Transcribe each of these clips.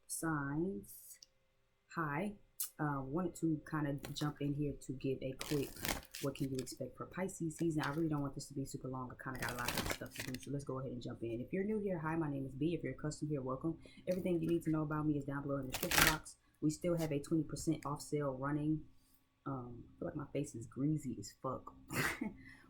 signs. Hi. Wanted to kind of jump in here to give a quick what can you expect for Pisces season. I really don't want this to be super long. I kind of got a lot of stuff to do, so let's go ahead and jump in. If you're new here, hi, my name is B. If you're custom here, welcome. Everything you need to know about me is down below in the description box. We still have a 20% off sale running. I feel like my face is greasy as fuck.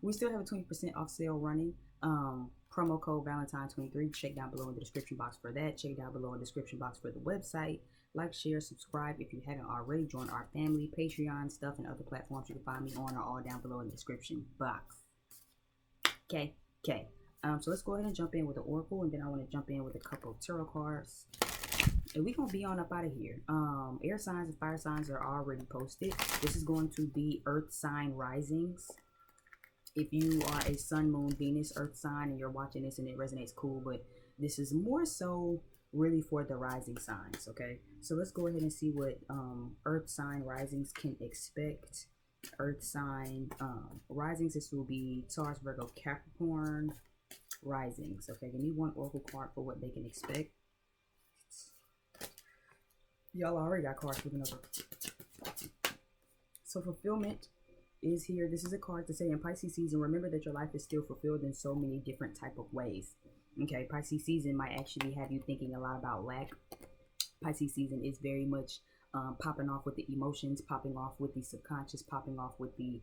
We still have a 20% off sale running. Promo code Valentine23. Check down below in the description box for that. Check down below in the description box for the website. Like, share, subscribe if you haven't already. Join our family, Patreon stuff, and other platforms you can find me on are all down below in the description box. Okay. So let's go ahead and jump in with the oracle, and then I want to jump in with a couple of tarot cards. And we're gonna be on up out of here. Air signs and fire signs are already posted. This is going to be earth sign risings. If you are a sun, moon, Venus, earth sign, and you're watching this and it resonates, cool, but this is more so really for the rising signs. Okay, so let's go ahead and see what earth sign risings can expect. Earth sign risings, this will be Taurus, Virgo, Capricorn risings. Okay, give me one oracle card for what they can expect. Y'all already got cards flipping over. So fulfillment is here. This is a card to say in Pisces season, remember that your life is still fulfilled in so many different type of ways. Okay, Pisces season might actually have you thinking a lot about lack. Pisces season is very much popping off with the emotions, popping off with the subconscious, popping off with the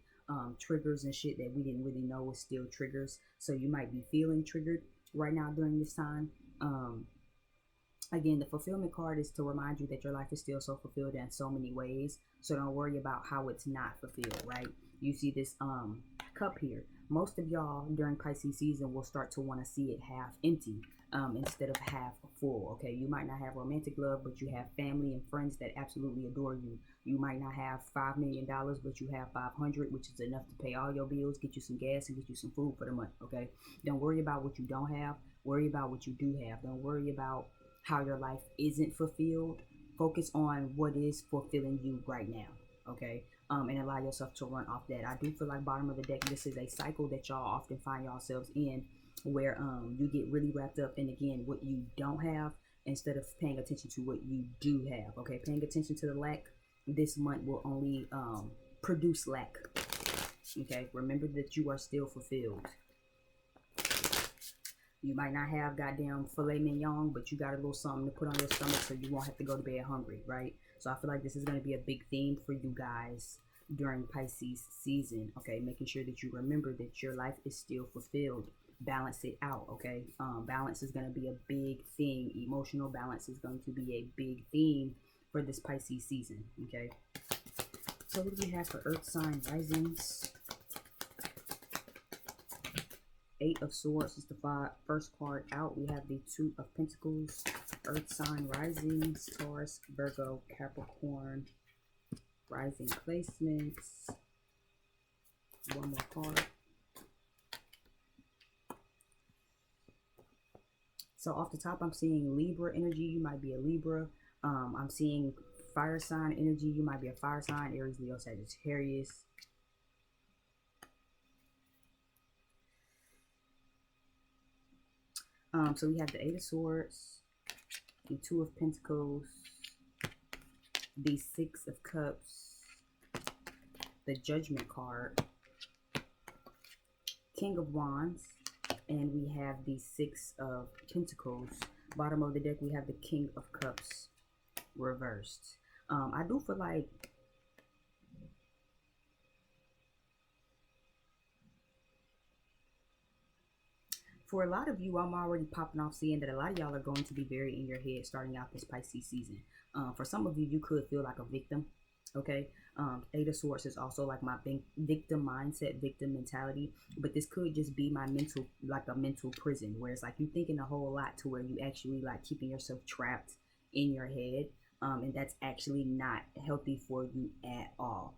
triggers and shit that we didn't really know was still triggers. So you might be feeling triggered right now during this time. Again, the fulfillment card is to remind you that your life is still so fulfilled in so many ways. So don't worry about how it's not fulfilled, right? You see this cup here. Most of y'all during Pisces season will start to want to see it half empty instead of half full. Okay, you might not have romantic love, but you have family and friends that absolutely adore you. You might not have $5 million, but you have 500, which is enough to pay all your bills, get you some gas, and get you some food for the month. Okay, don't worry about what you don't have. Worry about what you do have. Don't worry about how your life isn't fulfilled. Focus on what is fulfilling you right now. Okay, and allow yourself to run off that. I do feel like bottom of the deck, this is a cycle that y'all often find yourselves in, where you get really wrapped up in, again, what you don't have instead of paying attention to what you do have. Okay, paying attention to the lack this month will only produce lack. Okay, remember that you are still fulfilled. You might not have goddamn filet mignon, but you got a little something to put on your stomach so you won't have to go to bed hungry, right? So I feel like this is going to be a big theme for you guys during Pisces season. Okay, making sure that you remember that your life is still fulfilled. Balance it out. Okay, balance is going to be a big thing. Emotional balance is going to be a big theme for this Pisces season. Okay, so what do we have for earth sign risings? Eight of Swords is the first card out. We have the Two of Pentacles, earth sign risings, Taurus, Virgo, Capricorn, rising placements. One more card. So off the top, I'm seeing Libra energy. You might be a Libra. I'm seeing fire sign energy. You might be a fire sign, Aries, Leo, Sagittarius. So we have the Eight of Swords, the Two of Pentacles, the Six of Cups, the Judgment card, King of Wands, and we have the Six of Pentacles. Bottom of the deck, we have the King of Cups reversed. I do feel like for a lot of you, I'm already popping off seeing that a lot of y'all are going to be very in your head starting out this Pisces season. For some of you, you could feel like a victim. Okay, Eight of Swords is also like my victim mindset, victim mentality. But this could just be my mental, like a mental prison, where it's like you thinking a whole lot to where you actually like keeping yourself trapped in your head. And that's actually not healthy for you at all.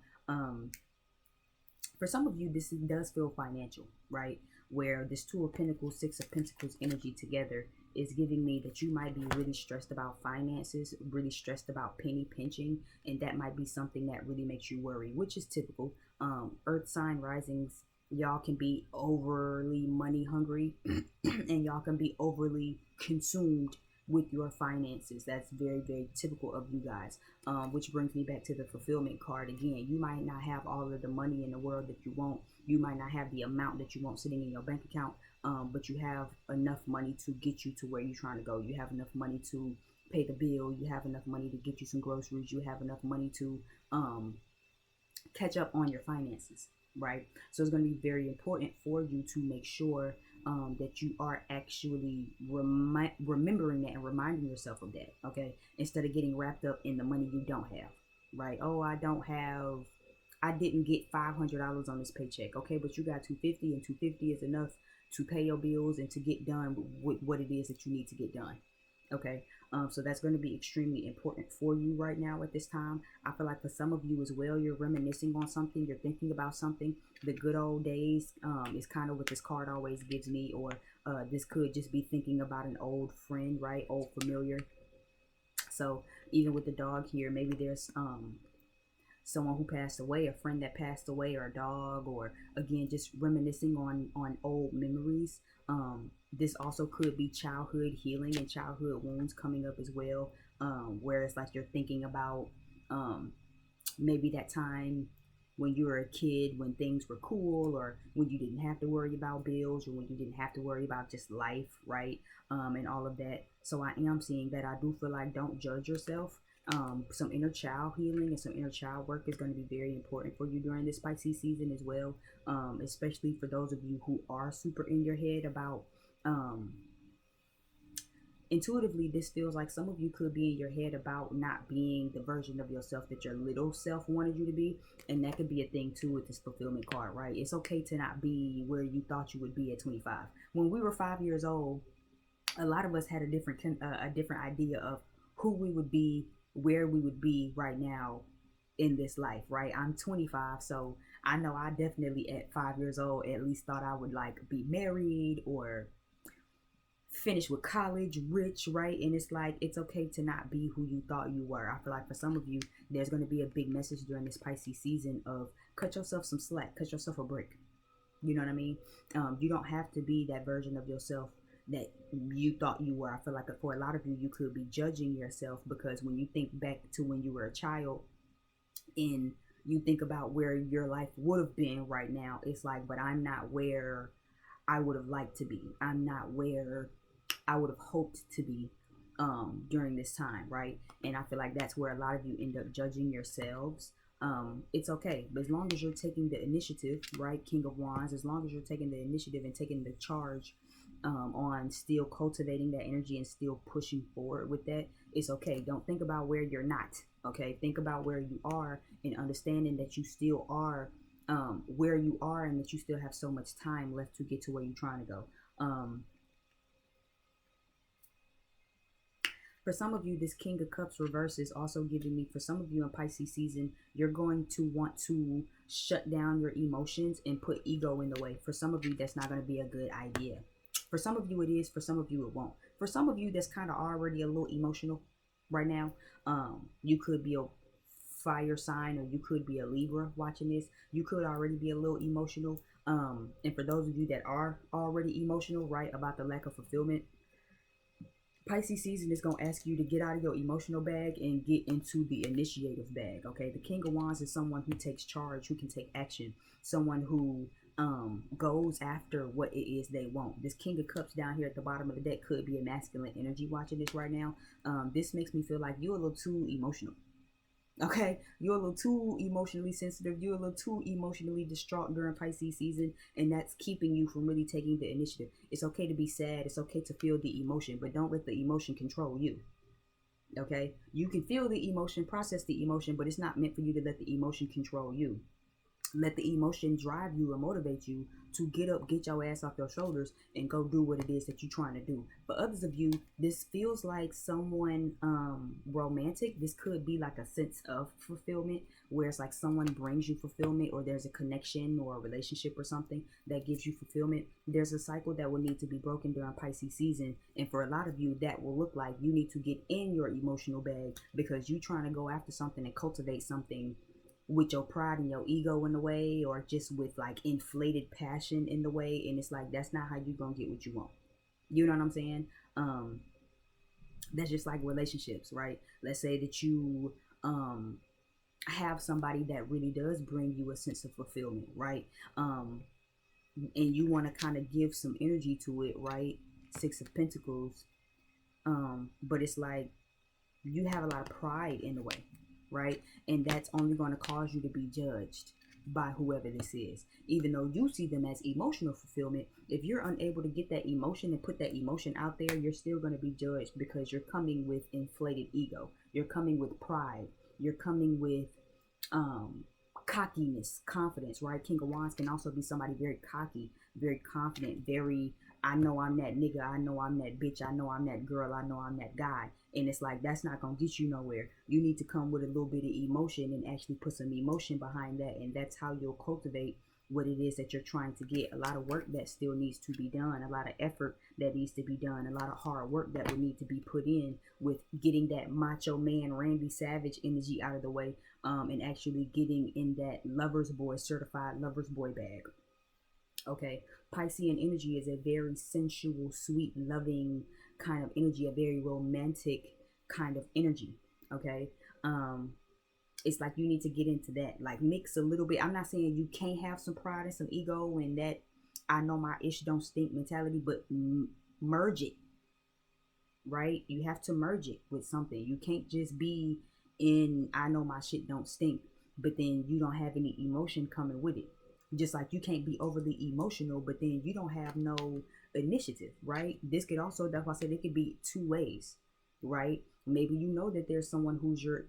For some of you, this does feel financial, right? Where this Two of Pentacles, Six of Pentacles energy together is giving me that you might be really stressed about finances, really stressed about penny pinching, and that might be something that really makes you worry, which is typical. Earth sign risings, y'all can be overly money hungry and y'all can be overly consumed with your finances. That's very, very typical of you guys. Which brings me back to the fulfillment card again. You might not have all of the money in the world that you want. You might not have the amount that you want sitting in your bank account, but you have enough money to get you to where you're trying to go. You have enough money to pay the bill. You have enough money to get you some groceries. You have enough money to catch up on your finances, right? So it's going to be very important for you to make sure that you are actually remembering that and reminding yourself of that, okay? Instead of getting wrapped up in the money you don't have, right? Oh, I didn't get $500 on this paycheck, okay? But you got 250, and 250 is enough to pay your bills and to get done with what it is that you need to get done. Okay, so that's going to be extremely important for you right now at this time. I feel like for some of you as well, you're reminiscing on something, you're thinking about something. The good old days is kind of what this card always gives me, or this could just be thinking about an old friend, right? Old familiar. So even with the dog here, maybe there's someone who passed away, a friend that passed away, or a dog, or again just reminiscing on old memories. This also could be childhood healing and childhood wounds coming up as well, where it's like you're thinking about maybe that time when you were a kid, when things were cool, or when you didn't have to worry about bills, or when you didn't have to worry about just life, right? And all of that. So I am seeing that. I do feel like don't judge yourself. Some inner child healing and some inner child work is going to be very important for you during this Pisces season as well, especially for those of you who are super in your head about intuitively, this feels like some of you could be in your head about not being the version of yourself that your little self wanted you to be. And that could be a thing too with this fulfillment card, right? It's okay to not be where you thought you would be at 25. When we were 5 years old, a lot of us had a different idea of who we would be, where we would be right now in this life, right? I'm 25, so I know I definitely at 5 years old at least thought I would like be married or finish with college, rich, right? And it's like, it's okay to not be who you thought you were. I feel like for some of you, there's going to be a big message during this Pisces season of cut yourself some slack, cut yourself a break. You know what I mean? You don't have to be that version of yourself that you thought you were. I feel like for a lot of you, you could be judging yourself because when you think back to when you were a child and you think about where your life would have been right now, it's like, but I'm not where I would have liked to be. I'm not where I would have hoped to be during this time, right? And I feel like that's where a lot of you end up judging yourselves. It's okay, but as long as you're taking the initiative, right? King of Wands, as long as you're taking the initiative and taking the charge on still cultivating that energy and still pushing forward with that, it's okay. Don't think about where you're not, okay? Think about where you are and understanding that you still are where you are and that you still have so much time left to get to where you're trying to go. For some of you, this King of Cups reverse is also giving me, for some of you in Pisces season, you're going to want to shut down your emotions and put ego in the way. For some of you, that's not going to be a good idea. For some of you, it is. For some of you, it won't. For some of you, that's kind of already a little emotional right now. You could be a fire sign, or you could be a Libra watching this. You could already be a little emotional. And for those of you that are already emotional, right, about the lack of fulfillment, Pisces season is going to ask you to get out of your emotional bag and get into the initiative bag, okay? The King of Wands is someone who takes charge, who can take action, someone who goes after what it is they want. This King of Cups down here at the bottom of the deck could be a masculine energy watching this right now. This makes me feel like you're a little too emotional. Okay, you're a little too emotionally sensitive. You're a little too emotionally distraught during Pisces season, and that's keeping you from really taking the initiative. It's okay to be sad. It's okay to feel the emotion, but don't let the emotion control you. Okay, you can feel the emotion, process the emotion, but it's not meant for you to let the emotion control you. Let the emotion drive you and motivate you to get up, get your ass off your shoulders, and go do what it is that you're trying to do. For others of you, this feels like someone romantic. This could be like a sense of fulfillment, where it's like someone brings you fulfillment, or there's a connection or a relationship or something that gives you fulfillment. There's a cycle that will need to be broken during Pisces season, and for a lot of you, that will look like you need to get in your emotional bag because you're trying to go after something and cultivate something with your pride and your ego in the way, or just with like inflated passion in the way, and it's like that's not how you gonna get what you want. You know what I'm saying? That's just like relationships, right? Let's say that you have somebody that really does bring you a sense of fulfillment, right? And you want to kind of give some energy to it, right? Six of Pentacles. But it's like you have a lot of pride in the way, right? And that's only going to cause you to be judged by whoever this is. Even though you see them as emotional fulfillment, if you're unable to get that emotion and put that emotion out there, you're still going to be judged because you're coming with inflated ego. You're coming with pride. You're coming with cockiness, confidence, right? King of Wands can also be somebody very cocky, very confident, very, I know I'm that nigga, I know I'm that bitch, I know I'm that girl, I know I'm that guy. And it's like, that's not gonna get you nowhere. You need to come with a little bit of emotion and actually put some emotion behind that, and that's how you'll cultivate what it is that you're trying to get. A lot of work that still needs to be done, a lot of effort that needs to be done, a lot of hard work that would need to be put in with getting that macho man Randy Savage energy out of the way, and actually getting in that lover's boy, certified lover's boy bag. Okay, Piscean energy is a very sensual, sweet, loving kind of energy, a very romantic kind of energy. Okay, it's like you need to get into that, like mix a little bit. I'm not saying you can't have some pride and some ego and that I know my ish don't stink mentality, but merge it, right? You have to merge it with something. You can't just be in I know my shit don't stink, but then you don't have any emotion coming with it. Just like you can't be overly emotional, but then you don't have no initiative, right? This could also, that's why I said it could be two ways, right? Maybe you know that there's someone who's your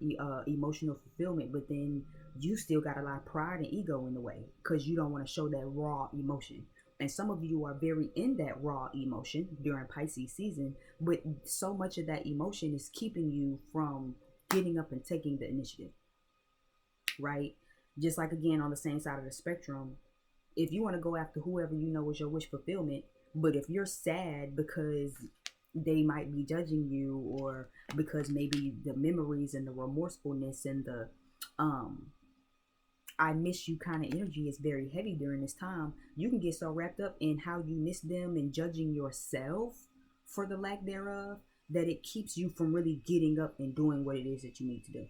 emotional fulfillment, but then you still got a lot of pride and ego in the way because you don't want to show that raw emotion. And some of you are very in that raw emotion during Pisces season, but so much of that emotion is keeping you from getting up and taking the initiative, right? Just like, again, on the same side of the spectrum, if you want to go after whoever you know is your wish fulfillment, but if you're sad because they might be judging you, or because maybe the memories and the remorsefulness and the I miss you kind of energy is very heavy during this time, you can get so wrapped up in how you miss them and judging yourself for the lack thereof that it keeps you from really getting up and doing what it is that you need to do,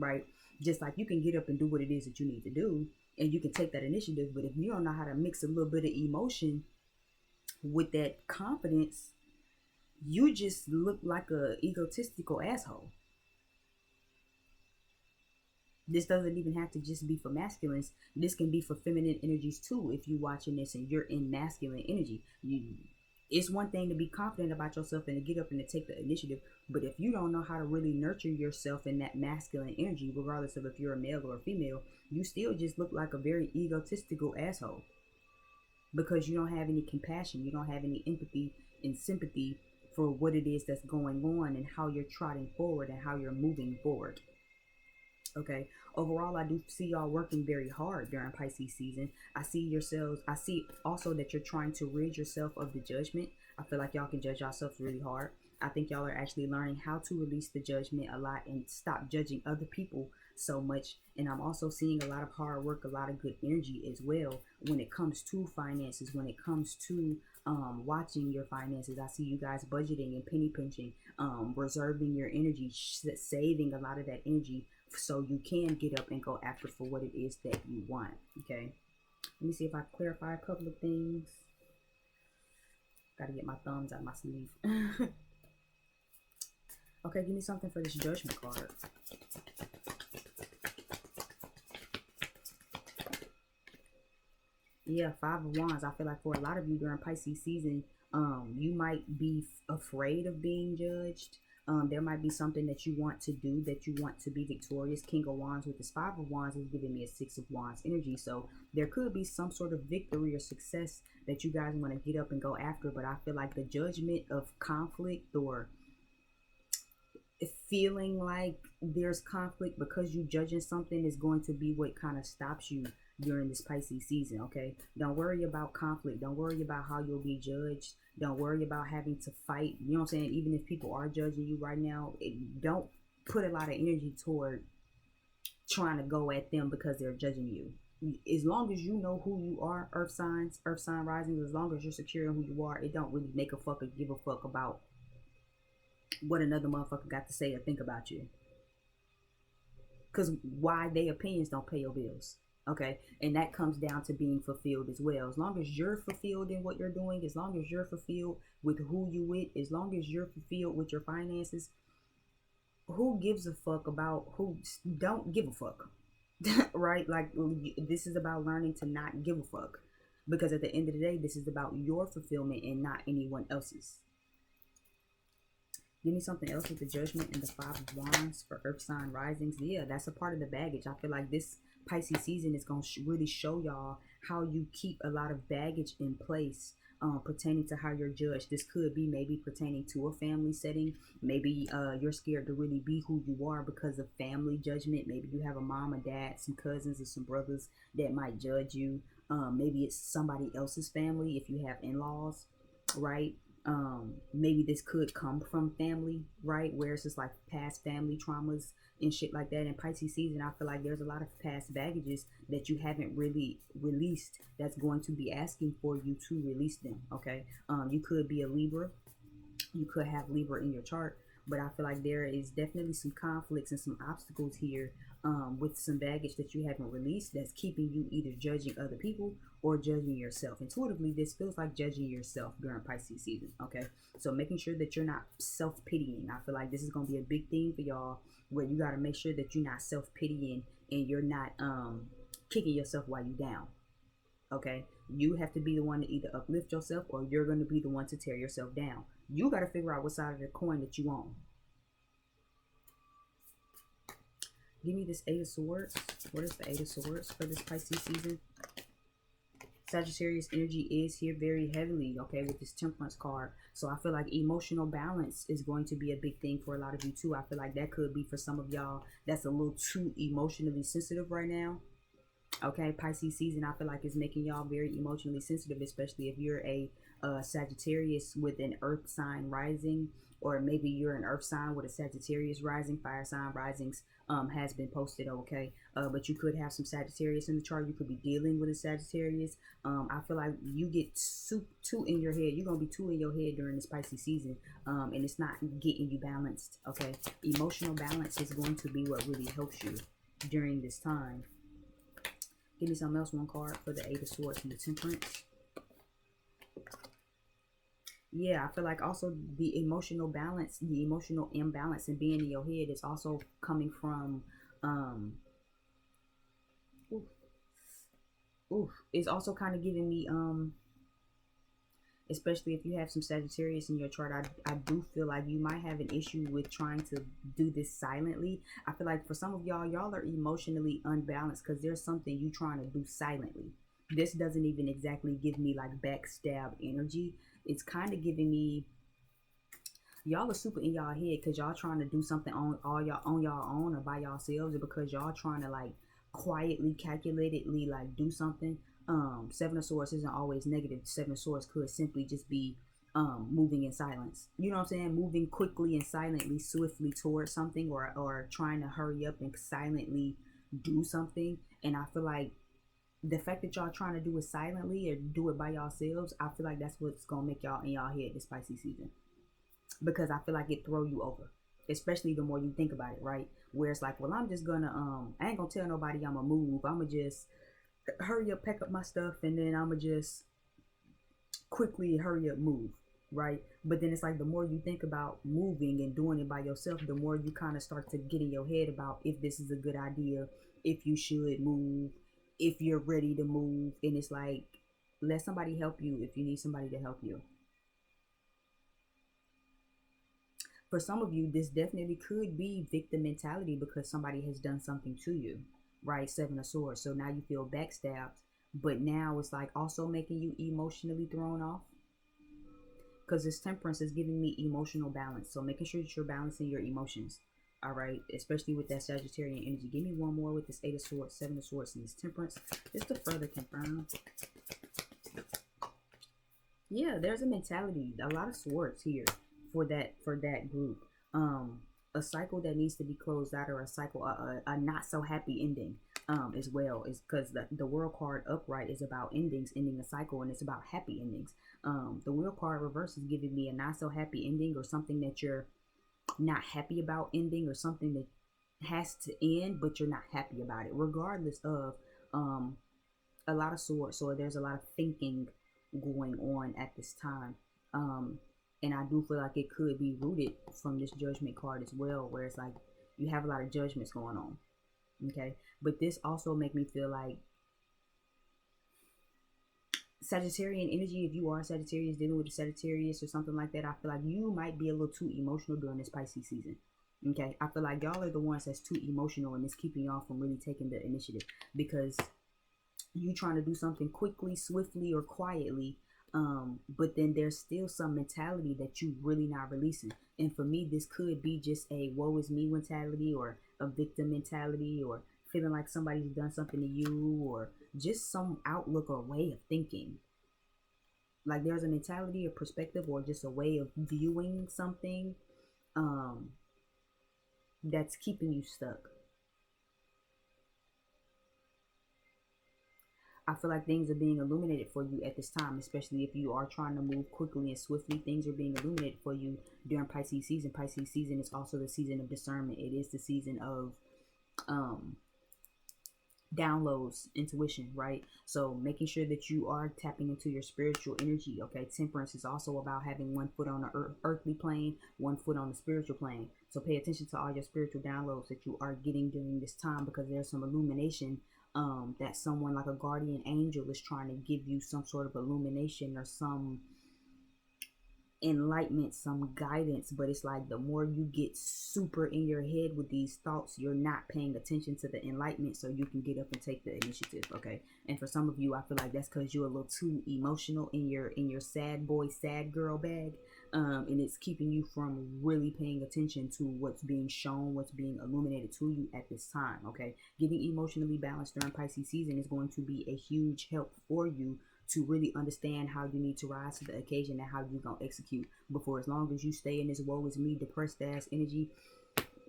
right? Just like you can get up and do what it is that you need to do, and you can take that initiative, but if you don't know how to mix a little bit of emotion with that confidence, you just look like a egotistical asshole. This doesn't even have to just be for masculines. This can be for feminine energies too. If you're watching this and you're in masculine energy, it's one thing to be confident about yourself and to get up and to take the initiative. But if you don't know how to really nurture yourself in that masculine energy, regardless of if you're a male or a female, you still just look like a very egotistical asshole. Because you don't have any compassion. You don't have any empathy and sympathy for what it is that's going on and how you're trotting forward and how you're moving forward. Okay, overall, I do see y'all working very hard during Pisces season. I see also that you're trying to rid yourself of the judgment. I feel like y'all can judge yourselves really hard. I think y'all are actually learning how to release the judgment a lot and stop judging other people so much. And I'm also seeing a lot of hard work, a lot of good energy as well when it comes to finances, when it comes to watching your finances. I see you guys budgeting and penny pinching, reserving your energy, saving a lot of that energy so you can get up and go after for what it is that you want. Okay, let me see if I clarify a couple of things. Gotta get my thumbs out of my sleeve. Okay, give me something for this judgment card. Yeah, Five of Wands. I feel like for a lot of you during Pisces season, you might be afraid of being judged. There might be something that you want to do, that you want to be victorious. King of Wands with this Five of Wands is giving me a Six of Wands energy. So there could be some sort of victory or success that you guys want to get up and go after. But I feel like the judgment of conflict, or feeling like there's conflict because you judging something, is going to be what kind of stops you during this Pisces season. Okay, don't worry about conflict. Don't worry about how you'll be judged. Don't worry about having to fight. You know what I'm saying? Even if people are judging you right now, don't put a lot of energy toward trying to go at them because they're judging you. As long as you know who you are, earth sign rising, as long as you're secure in who you are, it don't really make a fuck or give a fuck about what another motherfucker got to say or think about you. Because why their opinions don't pay your bills. Okay. And that comes down to being fulfilled as well. As long as you're fulfilled in what you're doing, as long as you're fulfilled with who you with, as long as you're fulfilled with your finances, who gives a fuck about who don't give a fuck? Right? Like, this is about learning to not give a fuck. Because at the end of the day, this is about your fulfillment and not anyone else's. Give me something else with the Judgment and the Five of Wands for Earth sign risings. Yeah, that's a part of the baggage. I feel like this Pisces season is going to really show y'all how you keep a lot of baggage in place pertaining to how you're judged. This could be maybe pertaining to a family setting. Maybe you're scared to really be who you are because of family judgment. Maybe you have a mom, a dad, some cousins, or some brothers that might judge you. Maybe it's somebody else's family if you have in-laws, right? Maybe this could come from family, right, where it's just like past family traumas and shit like that. In Pisces season, I feel like there's a lot of past baggages that you haven't really released that's going to be asking for you to release them. Okay. You could be a Libra, you could have Libra in your chart, but I feel like there is definitely some conflicts and some obstacles here with some baggage that you haven't released that's keeping you either judging other people or judging yourself. Intuitively, this feels like judging yourself during Pisces season, okay? So making sure that you're not self-pitying. I feel like this is going to be a big thing for y'all where you got to make sure that you're not self-pitying and you're not kicking yourself while you're down, okay? You have to be the one to either uplift yourself or you're going to be the one to tear yourself down. You got to figure out what side of the coin that you on. Give me this Eight of Swords. What is the Eight of Swords for this Pisces season? Sagittarius energy is here very heavily, okay, with this Temperance card. So I feel like emotional balance is going to be a big thing for a lot of you too. I feel like that could be for some of y'all that's a little too emotionally sensitive right now. Okay, Pisces season, I feel like is making y'all very emotionally sensitive, especially if you're a Sagittarius with an earth sign rising, or maybe you're an earth sign with a Sagittarius rising. Fire sign risings has been posted, okay, but you could have some Sagittarius in the chart. You could be dealing with a Sagittarius. I feel like you get two in your head. You're gonna be two in your head during this Pisces season, and it's not getting you balanced. Okay, emotional balance is going to be what really helps you during this time. Give me something else, one card for the Eight of Swords and the Temperance. Yeah, I feel like also the emotional balance, the emotional imbalance and being in your head is also coming from, it's also kind of giving me, especially if you have some Sagittarius in your chart, I do feel like you might have an issue with trying to do this silently. I feel like for some of y'all are emotionally unbalanced because there's something you trying to do silently. This doesn't even exactly give me like backstab energy. It's kind of giving me y'all are super in y'all head because y'all trying to do something on y'all own or by yourselves, or because y'all trying to like quietly, calculatedly like do something. Seven of Swords isn't always negative. Seven of Swords could simply just be moving in silence. You know what I'm saying? Moving quickly and silently, swiftly towards something, or trying to hurry up and silently do something. And I feel like the fact that y'all trying to do it silently or do it by yourselves, I feel like that's what's gonna make y'all in y'all head this Pisces season. Because I feel like it throw you over, especially the more you think about it, right? Where it's like, well, I'm just gonna I ain't gonna tell nobody I'm gonna move. I'm gonna just hurry up, pack up my stuff, and then I'm gonna just quickly hurry up, move, right? But then it's like the more you think about moving and doing it by yourself, the more you kind of start to get in your head about if this is a good idea, if you should move, if you're ready to move. And it's like, let somebody help you if you need somebody to help you. For some of you, this definitely could be victim mentality because somebody has done something to you, right? Seven of Swords. So now you feel backstabbed, but now it's like also making you emotionally thrown off. Because this Temperance is giving me emotional balance. So making sure that you're balancing your emotions. All right, especially with that Sagittarian energy. Give me one more with this Eight of Swords, Seven of Swords, and this Temperance. Just to further confirm. Yeah, there's a mentality, a lot of swords here for that group. A cycle that needs to be closed out, or a cycle, a not so happy ending. As well, is because the World card upright is about endings, ending a cycle, and it's about happy endings. The Wheel card reverse is giving me a not so happy ending, or something that you're not happy about ending, or something that has to end, but you're not happy about it, regardless of a lot of swords. So there's a lot of thinking going on at this time. And I do feel like it could be rooted from this Judgment card as well, where it's like you have a lot of judgments going on. Okay, but this also make me feel like Sagittarian energy. If you are Sagittarius, dealing with a Sagittarius or something like that, I feel like you might be a little too emotional during this Pisces season. Okay, I feel like y'all are the ones that's too emotional, and it's keeping y'all from really taking the initiative, because you trying to do something quickly, swiftly, or quietly. But then there's still some mentality that you really not releasing. And for me, this could be just a woe is me mentality, or a victim mentality, or feeling like somebody's done something to you, or just some outlook or way of thinking. Like there's a mentality or perspective, or just a way of viewing something that's keeping you stuck. I feel like things are being illuminated for you at this time, especially if you are trying to move quickly and swiftly. Things are being illuminated for you during Pisces season. Pisces season is also the season of discernment. It is the season of downloads, intuition, right? So making sure that you are tapping into your spiritual energy. Okay, temperance is also about having one foot on the earthly plane, one foot on the spiritual plane. So pay attention to all your spiritual downloads that you are getting during this time, because there's some illumination that someone like a guardian angel is trying to give you, some sort of illumination or some enlightenment, some guidance. But it's like the more you get super in your head with these thoughts, you're not paying attention to the enlightenment, so you can get up and take the initiative. Okay, and for some of you, I feel like that's because you're a little too emotional in your sad boy, sad girl bag, and it's keeping you from really paying attention to what's being shown, what's being illuminated to you at this time. Okay, getting emotionally balanced during Pisces season is going to be a huge help for you to really understand how you need to rise to the occasion and how you're going to execute. Before, as long as you stay in this woe is me, depressed ass energy,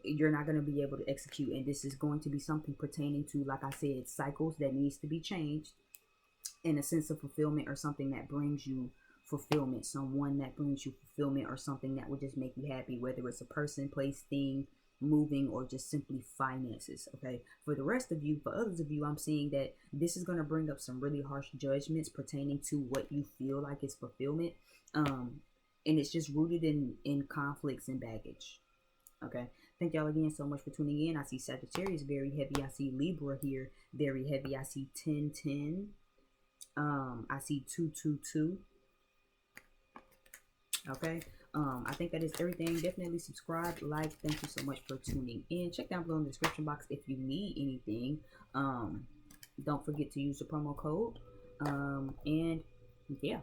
you're not going to be able to execute. And this is going to be something pertaining to, like I said, cycles that needs to be changed, in a sense of fulfillment, or something that brings you fulfillment, someone that brings you fulfillment, or something that would just make you happy, whether it's a person, place, thing, moving, or just simply finances. Okay, for the rest of you, for others of you, I'm seeing that this is going to bring up some really harsh judgments pertaining to what you feel like is fulfillment, and it's just rooted in conflicts and baggage. Okay, thank y'all again so much for tuning in. I see Sagittarius very heavy. I see Libra here very heavy. I see 1010. I see 222. Okay, I think that is everything. Definitely subscribe, like. Thank you so much for tuning in. Check down below in the description box if you need anything. Don't forget to use the promo code. And yeah,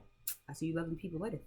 I see you lovely people later.